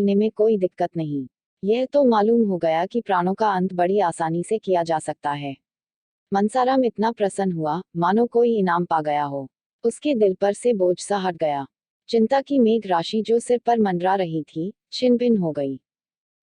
मिलने में कोई दिक्कत नहीं। यह तो मालूम हो गया कि प्राणों का अंत बड़ी आसानी से किया जा सकता है। मनसाराम इतना प्रसन्न हुआ मानो कोई इनाम पा गया हो। उसके दिल पर से बोझ सा हट गया। चिंता की मेघ राशि जो सिर पर मंडरा रही थी, छिन्न भिन्न हो गई।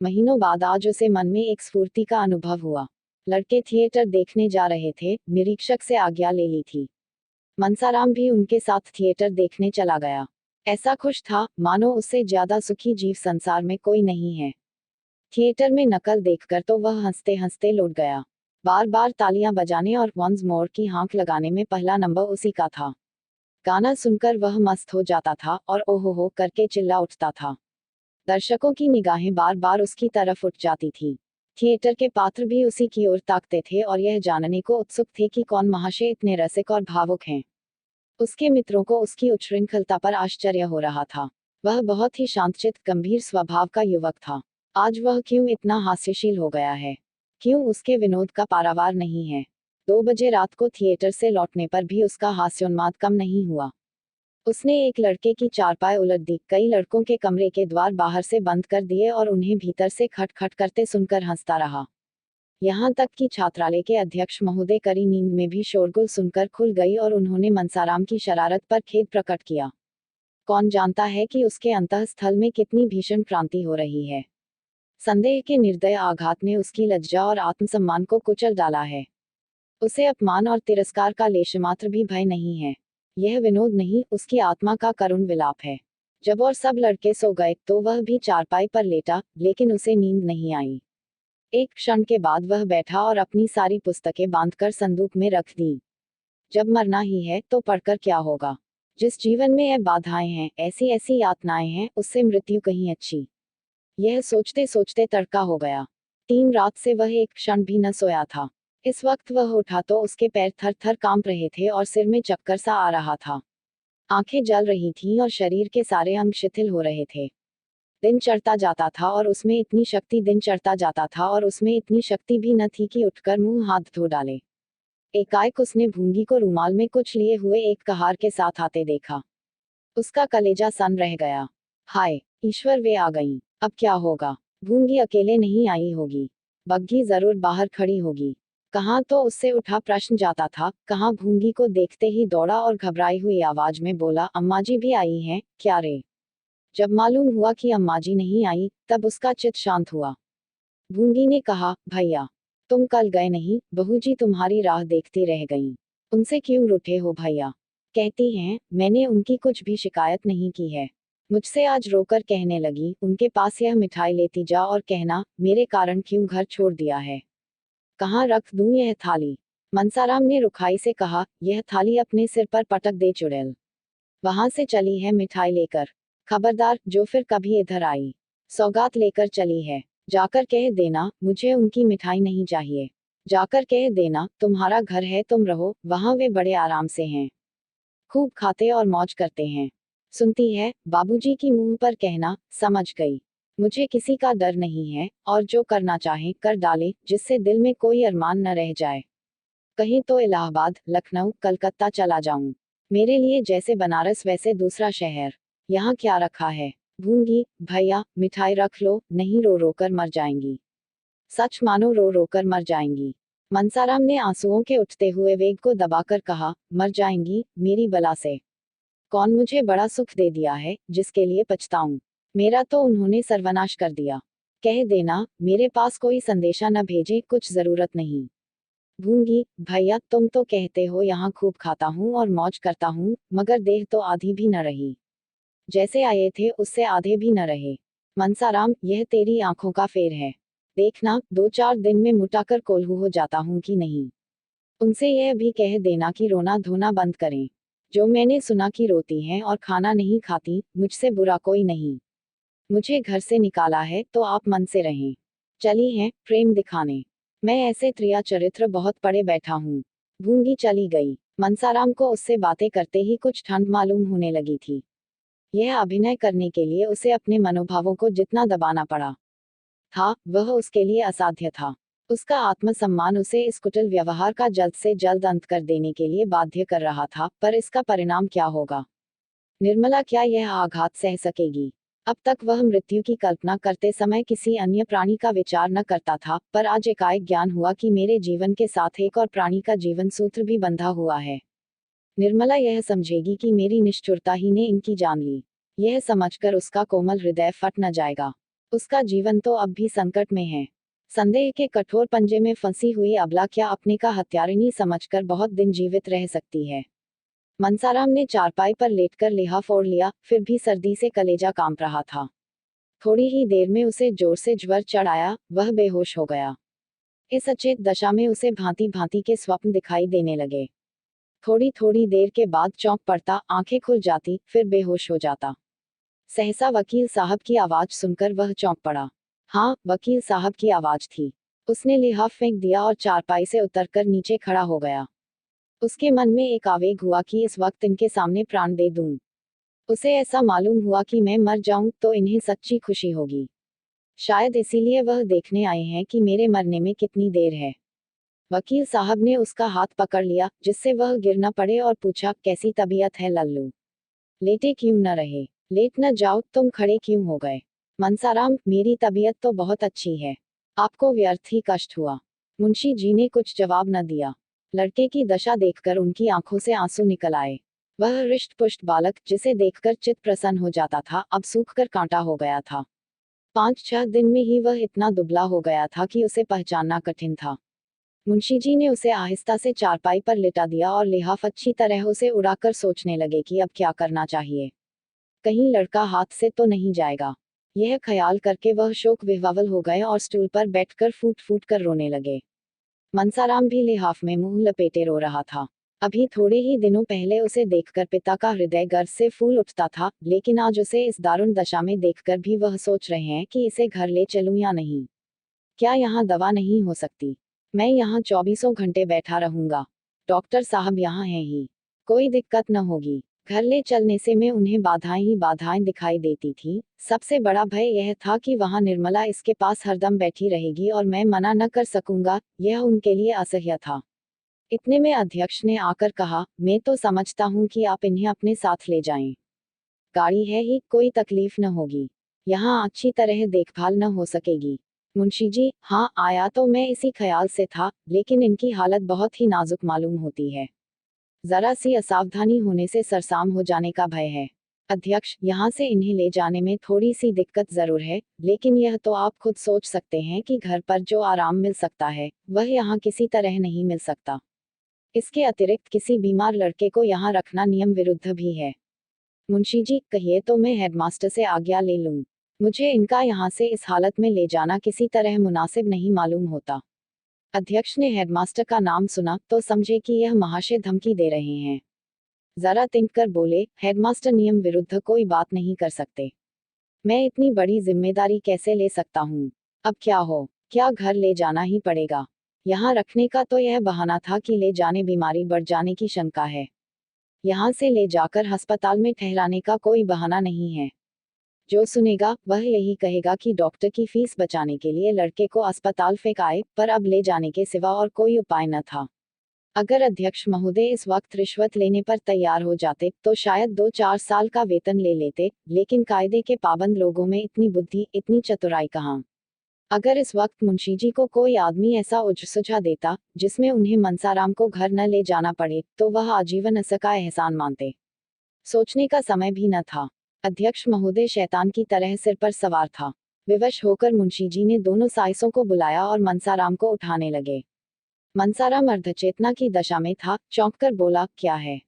महीनों बाद आज उसे मन में एक स्फूर्ति का अनुभव हुआ। लड़के थिएटर देखने जा रहे थे, निरीक्षक से आज्ञा ले ली थी। मनसाराम भी उनके साथ थिएटर देखने चला गया। ऐसा खुश था मानो उससे ज्यादा सुखी जीव संसार में कोई नहीं है। थिएटर में नकल देखकर तो वह हंसते हंसते लौट गया। बार बार तालियां बजाने और वंस मोर की हाँक लगाने में पहला नंबर उसी का था। गाना सुनकर वह मस्त हो जाता था और ओहो हो करके चिल्ला उठता था। दर्शकों की निगाहें बार बार उसकी तरफ उठ जाती थी। थिएटर के पात्र भी उसी की ओर ताकते थे और यह जानने को उत्सुक थे कि कौन महाशय इतने रसिक और भावुक हैं। उसके मित्रों को उसकी उच्छृंखलता पर आश्चर्य हो रहा था। वह बहुत ही शांतचित्त गंभीर स्वभाव का युवक था। आज वह क्यों इतना हास्यशील हो गया है? क्यों उसके विनोद का पारावार नहीं है? 2 बजे रात को थिएटर से लौटने पर भी उसका हास्योन्माद कम नहीं हुआ। उसने एक लड़के की चारपाई उलट दी, कई लड़कों के कमरे के द्वार बाहर से बंद कर दिए और उन्हें भीतर से खटखट करते सुनकर हंसता रहा। यहाँ तक कि छात्रालय के अध्यक्ष महोदय करी नींद में भी शोरगुल सुनकर खुल गई और उन्होंने मनसाराम की शरारत पर खेद प्रकट किया। कौन जानता है कि उसके अंतःस्थल में कितनी भीषण क्रांति हो रही है। संदेह के निर्दय आघात ने उसकी लज्जा और आत्मसम्मान को कुचल डाला है। उसे अपमान और तिरस्कार का लेशमात्र भी भय नहीं है। यह विनोद नहीं, उसकी आत्मा का करुण विलाप है। जब और सब लड़के सो गए तो वह भी चारपाई पर लेटा, लेकिन उसे नींद नहीं आई। एक क्षण के बाद वह बैठा और अपनी सारी पुस्तकें बांधकर संदूक में रख दी। जब मरना ही है तो पढ़कर क्या होगा? जिस जीवन में यह बाधाएं हैं, ऐसी ऐसी यातनाएं हैं, उससे मृत्यु कहीं अच्छी। यह सोचते सोचते तड़का हो गया। 3 रात से वह एक क्षण भी न सोया था। इस वक्त वह उठा तो उसके पैर थर थर कांप रहे थे और सिर में चक्कर सा आ रहा था। आंखें जल रही थीं और शरीर के सारे अंग शिथिल हो रहे थे। दिन चढ़ता जाता था और उसमें इतनी शक्ति दिन चढ़ता जाता था और उसमें इतनी शक्ति भी न थी कि उठकर मुंह हाथ धो डाले। एकाएक उसने भूंगी को रुमाल में कुछ लिए हुए एक कहार के साथ आते देखा। उसका कलेजा सन रह गया। हाय ईश्वर, वे आ गईं। अब क्या होगा? भूंगी अकेले नहीं आई होगी, बग्घी जरूर बाहर खड़ी होगी। कहाँ तो उससे उठा प्रश्न जाता था, कहाँ भूंगी को देखते ही दौड़ा और घबराई हुई आवाज में बोला, अम्माजी भी आई हैं क्या रे? जब मालूम हुआ कि अम्माजी नहीं आई, तब उसका चित्त शांत हुआ। भूंगी ने कहा, भैया तुम कल गए नहीं, बहू जी तुम्हारी राह देखती रह गईं। उनसे क्यों रूठे हो भैया? कहती हैं, मैंने उनकी कुछ भी शिकायत नहीं की है। मुझसे आज रोकर कहने लगी, उनके पास यह मिठाई लेती जा और कहना, मेरे कारण क्यों घर छोड़ दिया है। कहाँ रख दूं यह थाली? मनसाराम ने रुखाई से कहा, यह थाली अपने सिर पर पटक दे चुड़ैल। वहां से चली है मिठाई लेकर। खबरदार, जो फिर कभी इधर आई, सौगात लेकर चली है। जाकर कह देना, मुझे उनकी मिठाई नहीं चाहिए। जाकर कह देना, तुम्हारा घर है, तुम रहो, वहां वे बड़े आराम से हैं, खूब खाते और मौज करते हैं। सुनती है, बाबूजी की मुंह पर कहना, समझ गई। मुझे किसी का डर नहीं है, और जो करना चाहे कर डाले, जिससे दिल में कोई अरमान न रह जाए। कहीं तो इलाहाबाद, लखनऊ, कलकत्ता चला जाऊं। मेरे लिए जैसे बनारस वैसे दूसरा शहर। यहाँ क्या रखा है? भूंगी, भैया मिठाई रख लो, नहीं रो रो कर मर जाएंगी। सच मानो रो रो कर मर जाएंगी। मनसाराम ने आंसुओं के उठते हुए वेग को दबाकर कहा, मर जाएंगी, मेरी बला से। कौन मुझे बड़ा सुख दे दिया है, जिसके लिए पछताऊं? मेरा तो उन्होंने सर्वनाश कर दिया। कह देना, मेरे पास कोई संदेशा न भेजे, कुछ जरूरत नहीं। भूंगी, भैया तुम तो कहते हो यहाँ खूब खाता हूँ और मौज करता हूँ, मगर देह तो आधी भी न रही। जैसे आए थे उससे आधे भी न रहे। मनसाराम, यह तेरी आंखों का फेर है। देखना, 2-4 दिन में मुटाकर कोल्हू हो जाता हूँ कि नहीं। उनसे यह भी कह देना कि रोना धोना बंद करें। जो मैंने सुना कि रोती हैं और खाना नहीं खाती, मुझसे बुरा कोई नहीं। मुझे घर से निकाला है तो आप मन से रहें। चली हैं प्रेम दिखाने। मैं ऐसे त्रिया चरित्र बहुत पड़े बैठा हूँ। भूंगी चली गई। मनसाराम को उससे बातें करते ही कुछ ठंड मालूम होने लगी थी। यह अभिनय करने के लिए उसे अपने मनोभावों को जितना दबाना पड़ा था, वह उसके लिए असाध्य था। उसका आत्मसम्मान उसे इस कुटिल व्यवहार का जल्द से जल्द अंत कर देने के लिए बाध्य कर रहा था, पर इसका परिणाम क्या होगा? निर्मला क्या यह आघात सह सकेगी? अब तक वह मृत्यु की कल्पना करते समय किसी अन्य प्राणी का विचार न करता था, पर आज एकाएक ज्ञान हुआ कि मेरे जीवन के साथ एक और प्राणी का जीवन सूत्र भी बंधा हुआ है। निर्मला यह समझेगी कि मेरी निष्ठुरता ही ने इनकी जान ली। यह समझकर उसका कोमल हृदय फट न जाएगा। उसका जीवन तो अब भी संकट में है। संदेह के कठोर पंजे में फंसी हुई अबला क्या अपने का हत्यारिणी समझकर बहुत दिन जीवित रह सकती है। मनसाराम ने चारपाई पर लेटकर लिहा फोड़ लिया, फिर भी सर्दी से कलेजा कांप रहा था। थोड़ी ही देर में उसे जोर से ज्वर चढ़ आया, वह बेहोश हो गया। इस अचेत दशा में उसे भांति भांति के स्वप्न दिखाई देने लगे। थोड़ी थोड़ी देर के बाद चौंक पड़ता, आंखें खुल जाती, फिर बेहोश हो जाता। सहसा वकील साहब की आवाज सुनकर वह चौंक पड़ा। हाँ, वकील साहब की आवाज थी। उसने लिहाफ फेंक दिया और चारपाई से उतरकर नीचे खड़ा हो गया। उसके मन में एक आवेग हुआ कि इस वक्त इनके सामने प्राण दे दूं। उसे ऐसा मालूम हुआ कि मैं मर जाऊं तो इन्हें सच्ची खुशी होगी। शायद इसीलिए वह देखने आए हैं कि मेरे मरने में कितनी देर है। वकील साहब ने उसका हाथ पकड़ लिया, जिससे वह गिर न पड़े, और पूछा, कैसी तबीयत है लल्लू? लेटे क्यों न रहे? लेट न जाओ, तुम खड़े क्यों हो गए? मनसाराम, मेरी तबीयत तो बहुत अच्छी है। आपको व्यर्थ ही कष्ट हुआ। मुंशी जी ने कुछ जवाब न दिया। लड़के की दशा देखकर उनकी आंखों से आंसू निकल आए। वह हृष्ट पुष्ट बालक, जिसे देखकर चित्त प्रसन्न हो जाता था, अब सूख कर कांटा हो गया था। 5-6 दिन में ही वह इतना दुबला हो गया था कि उसे पहचानना कठिन था। मुंशी जी ने उसे आहिस्ता से चारपाई पर लिटा दिया और लिहाफ अच्छी तरह उसे उड़ाकर सोचने लगे कि अब क्या करना चाहिए। कहीं लड़का हाथ से तो नहीं जाएगा। यह ख्याल करके वह शोक विह्वल हो गए और स्टूल पर बैठकर फूट फूट कर रोने लगे। मनसाराम भी लिहाफ में मुंह लपेटे रो रहा था। अभी थोड़े ही दिनों पहले उसे देखकर पिता का हृदय गर्व से फूल उठता था, लेकिन आज उसे इस दारुण दशा में देखकर भी वह सोच रहे हैं कि इसे घर ले चलूं या नहीं। क्या यहाँ दवा नहीं हो सकती? मैं यहाँ 24 घंटे बैठा रहूंगा। डॉक्टर साहब यहाँ हैं ही। कोई दिक्कत न होगी। घर ले चलने से में उन्हें बाधाएं ही बाधाएं दिखाई देती थी। सबसे बड़ा भय यह था कि वहाँ निर्मला इसके पास हरदम बैठी रहेगी और मैं मना न कर सकूंगा, यह उनके लिए असह्य था। इतने में अध्यक्ष ने आकर कहा, मैं तो समझता हूँ कि आप इन्हें अपने साथ ले जाएं। गाड़ी है ही, कोई तकलीफ न होगी। यहाँ अच्छी तरह देखभाल न हो सकेगी। मुंशी जी, हाँ, आया तो मैं इसी ख्याल से था, लेकिन इनकी हालत बहुत ही नाजुक मालूम होती है। जरा सी असावधानी होने से सरसाम हो जाने का भय है। अध्यक्ष, यहाँ से इन्हें ले जाने में थोड़ी सी दिक्कत जरूर है, लेकिन यह तो आप खुद सोच सकते हैं कि घर पर जो आराम मिल सकता है, वह यहाँ किसी तरह नहीं मिल सकता। इसके अतिरिक्त किसी बीमार लड़के को यहाँ रखना नियम विरुद्ध भी है। मुंशी जी, कहिए तो मैं हेडमास्टर से आज्ञा ले लूं। मुझे इनका यहाँ से इस हालत में ले जाना किसी तरह मुनासिब नहीं मालूम होता। अध्यक्ष ने हेडमास्टर का नाम सुना तो समझे कि यह महाशय धमकी दे रहे हैं। जरा तिंक कर बोले, हेडमास्टर नियम विरुद्ध कोई बात नहीं कर सकते। मैं इतनी बड़ी जिम्मेदारी कैसे ले सकता हूँ? अब क्या हो, क्या घर ले जाना ही पड़ेगा? यहाँ रखने का तो यह बहाना था कि ले जाने बीमारी बढ़ जाने की शंका है। यहाँ से ले जाकर अस्पताल में ठहराने का कोई बहाना नहीं है। जो सुनेगा वह यही कहेगा कि डॉक्टर की फीस बचाने के लिए लड़के को अस्पताल फेंकाए, पर अब ले जाने के सिवा और कोई उपाय न था। अगर अध्यक्ष महोदय इस वक्त रिश्वत लेने पर तैयार हो जाते तो शायद 2-4 साल का वेतन ले लेते, लेकिन कायदे के पाबंद लोगों में इतनी बुद्धि, इतनी चतुराई कहाँ। अगर इस वक्त मुंशी जी को कोई आदमी ऐसा सुझा देता जिसमें उन्हें मनसाराम को घर न ले जाना पड़े, तो वह आजीवन इसका एहसान मानते। सोचने का समय भी न था। अध्यक्ष महोदय शैतान की तरह सिर पर सवार था। विवश होकर मुंशी जी ने दोनों साइसों को बुलाया और मनसाराम को उठाने लगे। मनसाराम अर्धचेतना की दशा में था, चौंक कर बोला, क्या है?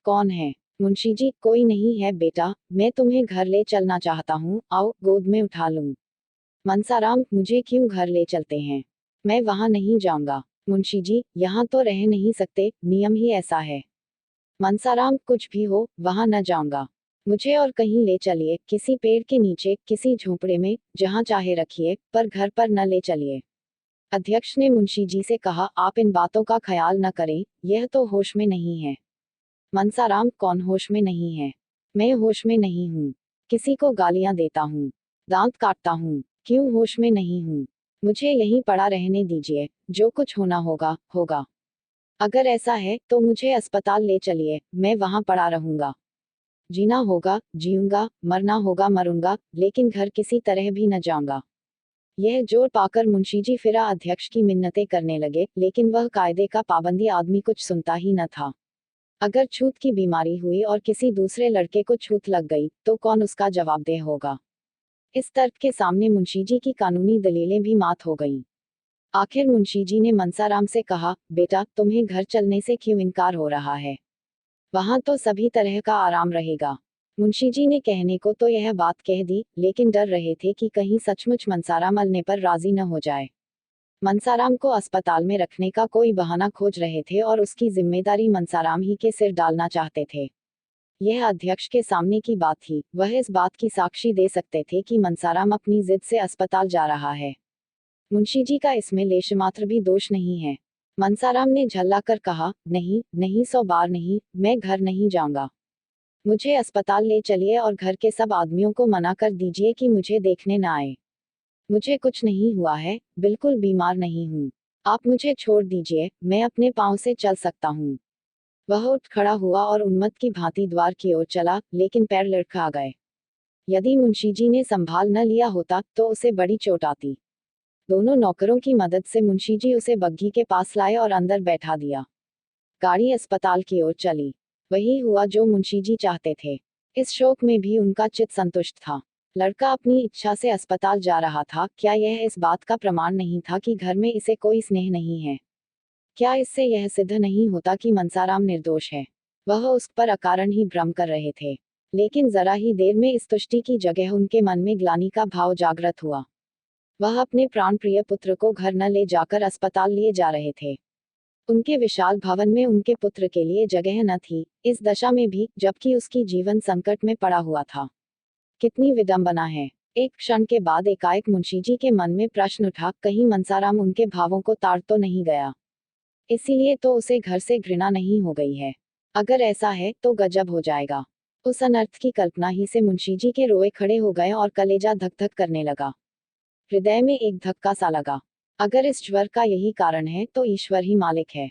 कौन है? मुंशी जी, कोई नहीं है बेटा, मैं तुम्हें घर ले चलना चाहता हूँ, आओ गोद में उठा लूं। मनसाराम, मुझे क्यों घर ले चलते हैं? मैं वहां नहीं जाऊंगा। मुंशी जी, यहाँ तो रह नहीं सकते, नियम ही ऐसा है। मनसाराम, कुछ भी हो, वहां न जाऊंगा। मुझे और कहीं ले चलिए, किसी पेड़ के नीचे, किसी झोपड़े में, जहां चाहे रखिए, पर घर पर न ले चलिए। अध्यक्ष ने मुंशी जी से कहा, आप इन बातों का ख्याल न करें, यह तो होश में नहीं है। मनसाराम, कौन होश में नहीं है? मैं होश में नहीं हूँ। किसी को गालियां देता हूँ, दांत काटता हूँ, क्यों होश में नहीं हूँ? मुझे यहीं पड़ा रहने दीजिए, जो कुछ होना होगा, होगा। अगर ऐसा है तो मुझे अस्पताल ले चलिए, मैं वहां पड़ा रहूंगा। जीना होगा जीऊंगा, मरना होगा मरूंगा, लेकिन घर किसी तरह भी न जाऊंगा। यह जोर पाकर मुंशीजी फिरा अध्यक्ष की मिन्नतें करने लगे, लेकिन वह कायदे का पाबंदी आदमी कुछ सुनता ही न था। अगर छूत की बीमारी हुई और किसी दूसरे लड़के को छूत लग गई तो कौन उसका जवाबदेह होगा। इस तर्क के सामने मुंशीजी की कानूनी दलीलें भी मात हो गईं। आखिर मुंशीजी ने मनसाराम से कहा, बेटा तुम्हें घर चलने से क्यों इनकार हो रहा है? वहां तो सभी तरह का आराम रहेगा। मुंशीजी ने कहने को तो यह बात कह दी, लेकिन डर रहे थे कि कहीं सचमुच मनसाराम मलने पर राजी न हो जाए। मनसाराम को अस्पताल में रखने का कोई बहाना खोज रहे थे और उसकी जिम्मेदारी मनसाराम ही के सिर डालना चाहते थे। यह अध्यक्ष के सामने की बात थी, वह इस बात की साक्षी दे सकते थे कि मनसाराम अपनी जिद से अस्पताल जा रहा है। मुंशीजी का इसमें लेशमात्र भी दोष नहीं है। मनसाराम ने झल्लाकर कहा, नहीं नहीं, 100 बार नहीं, मैं घर नहीं जाऊंगा। मुझे अस्पताल ले चलिए और घर के सब आदमियों को मना कर दीजिए कि मुझे देखने न आए। मुझे कुछ नहीं हुआ है, बिल्कुल बीमार नहीं हूँ। आप मुझे छोड़ दीजिए, मैं अपने पाँव से चल सकता हूँ। वह उठ खड़ा हुआ और उन्मत्त की भांति द्वार की ओर चला, लेकिन पैर लड़खड़ा गए। यदि मुंशीजी ने संभाल न लिया होता तो उसे बड़ी चोट आती। दोनों नौकरों की मदद से मुंशीजी उसे बग्घी के पास लाए और अंदर बैठा दिया। गाड़ी अस्पताल की ओर चली। वही हुआ जो मुंशीजी चाहते थे। इस शोक में भी उनका चित्त संतुष्ट था। लड़का अपनी इच्छा से अस्पताल जा रहा था, क्या यह इस बात का प्रमाण नहीं था कि घर में इसे कोई स्नेह नहीं है? क्या इससे यह सिद्ध नहीं होता कि मनसाराम निर्दोष है? वह उस पर अकारण ही भ्रम कर रहे थे। लेकिन जरा ही देर में इस तुष्टि की जगह उनके मन में ग्लानि का भाव जागृत हुआ। वह अपने प्राण प्रिय पुत्र को घर न ले जाकर अस्पताल लिए जा रहे थे। उनके विशाल भवन में उनके पुत्र के लिए जगह न थी, इस दशा में भी, जबकि उसकी जीवन संकट में पड़ा हुआ था। कितनी विडंबना है। एक क्षण के बाद एकाएक मुंशीजी के मन में प्रश्न उठा, कहीं मनसाराम उनके भावों को ताड़ तो नहीं गया? इसीलिए तो उसे घर से घृणा नहीं हो गई है। अगर ऐसा है तो गजब हो जाएगा। उस अनर्थ की कल्पना ही से मुंशीजी के रोए खड़े हो गए और कलेजा धक धक करने लगा। हृदय में एक धक्का सा लगा। अगर इस ज्वर का यही कारण है तो ईश्वर ही मालिक है।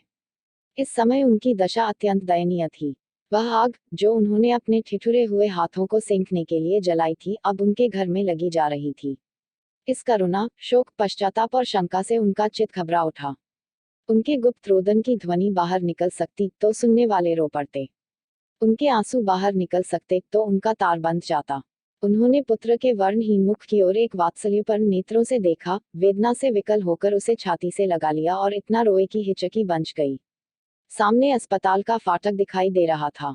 इस समय उनकी दशा अत्यंत दयनीय थी। वह आग, जो उन्होंने अपने ठिठुरे हुए हाथों को सेंकने के लिए जलाई थी, अब उनके घर में लगी जा रही थी। इस करुणा, शोक, पश्चाताप और शंका से उनका चित्त घबरा उठा। उनके गुप्त रोदन की ध्वनि बाहर निकल सकती तो सुनने वाले रो पड़ते। उनके आंसू बाहर निकल सकते तो उनका तार बंध जाता। उन्होंने पुत्र के वर्णहीन मुख की ओर एक वात्सल्यपूर्ण नेत्रों से देखा, वेदना से विकल होकर उसे छाती से लगा लिया और इतना रोए कि हिचकी बंच गई। सामने अस्पताल का फाटक दिखाई दे रहा था।